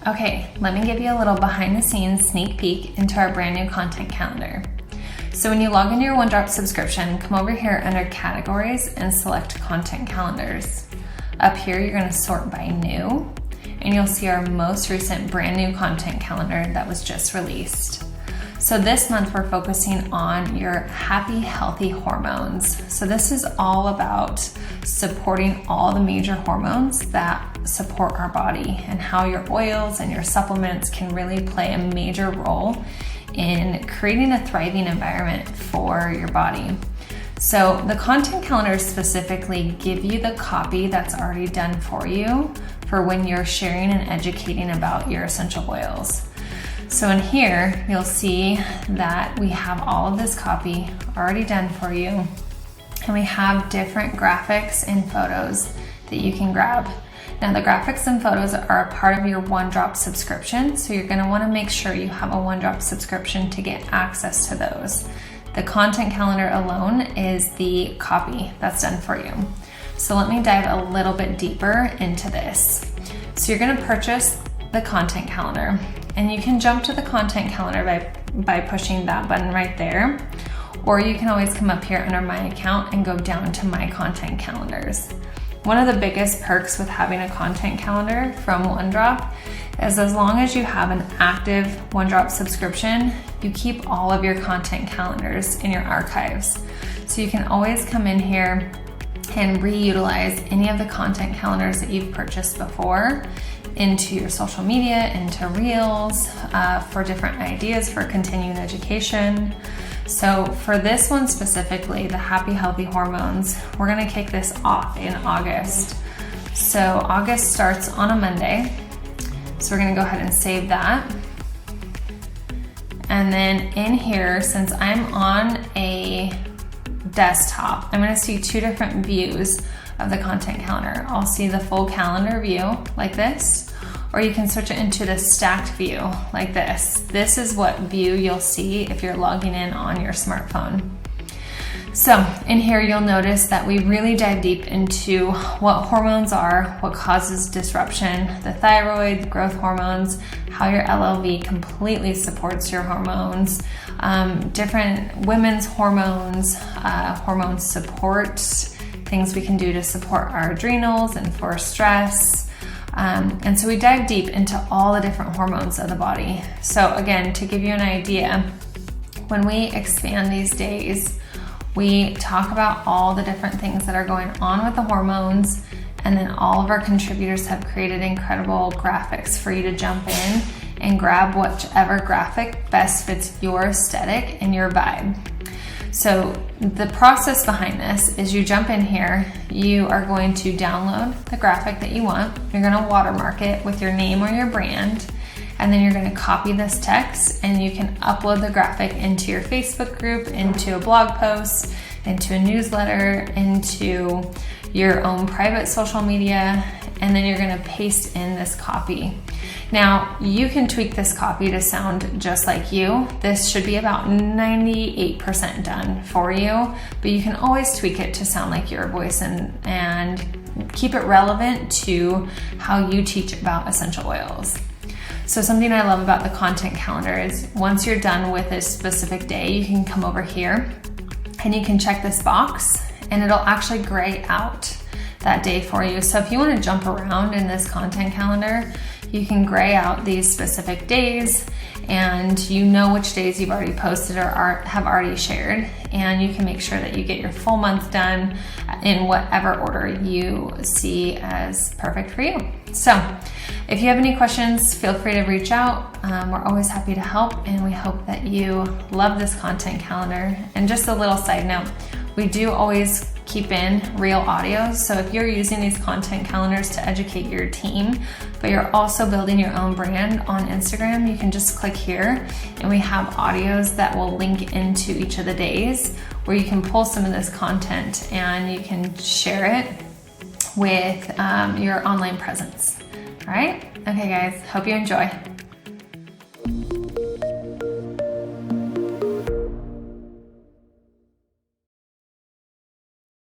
Okay, let me give you a little behind the scenes sneak peek into our brand new content calendar. So when you log into your OneDrop subscription, come over here under categories and select content calendars. Up here, you're gonna sort by new, and you'll see our most recent brand new content calendar that was just released. So this month we're focusing on your happy, healthy hormones. So this is all about supporting all the major hormones that support our body and how your oils and your supplements can really play a major role in creating a thriving environment for your body. So the content calendars specifically give you the copy that's already done for you for when you're sharing and educating about your essential oils. So in here, you'll see that we have all of this copy already done for you, and we have different graphics and photos that you can grab. Now the graphics and photos are a part of your OneDrop subscription, so you're gonna wanna make sure you have a OneDrop subscription to get access to those. The content calendar alone is the copy that's done for you. So let me dive a little bit deeper into this. So you're gonna purchase the content calendar, and you can jump to the content calendar by pushing that button right there, or you can always come up here under my account and go down to my content calendars. One of the biggest perks with having a content calendar from OneDrop is as long as you have an active OneDrop subscription, you keep all of your content calendars in your archives. So you can always come in here and reutilize any of the content calendars that you've purchased before into your social media, into Reels, for different ideas for continuing education. So for this one specifically, the Happy Healthy Hormones, we're gonna kick this off in August. So August starts on a Monday. So we're gonna go ahead and save that. And then in here, since I'm on a desktop, I'm gonna see two different views of the content calendar. I'll see the full calendar view like this, or you can switch it into the stacked view like this. This is what view you'll see if you're logging in on your smartphone. So in here, you'll notice that we really dive deep into what hormones are, what causes disruption, the thyroid, the growth hormones, how your LLV completely supports your hormones, different women's hormones, hormone support, things we can do to support our adrenals and for stress. And so we dive deep into all the different hormones of the body. So again, to give you an idea, when we expand these days, we talk about all the different things that are going on with the hormones, and then all of our contributors have created incredible graphics for you to jump in and grab whichever graphic best fits your aesthetic and your vibe. So the process behind this is you jump in here, you are going to download the graphic that you want, you're gonna watermark it with your name or your brand, and then you're gonna copy this text, and you can upload the graphic into your Facebook group, into a blog post, into a newsletter, into your own private social media, and then you're gonna paste in this copy. Now, you can tweak this copy to sound just like you. This should be about 98% done for you, but you can always tweak it to sound like your voice and keep it relevant to how you teach about essential oils. So something I love about the content calendar is once you're done with a specific day, you can come over here and you can check this box, and it'll actually gray out that day for you. So if you want to jump around in this content calendar, you can gray out these specific days, and you know which days you've already posted or have already shared, and you can make sure that you get your full month done in whatever order you see as perfect for you. So if you have any questions, feel free to reach out. We're always happy to help, and we hope that you love this content calendar. And just a little side note, we do always keep in real audios. So if you're using these content calendars to educate your team, but you're also building your own brand on Instagram, you can just click here, and we have audios that will link into each of the days where you can pull some of this content and you can share it with your online presence. All right? Okay guys, hope you enjoy.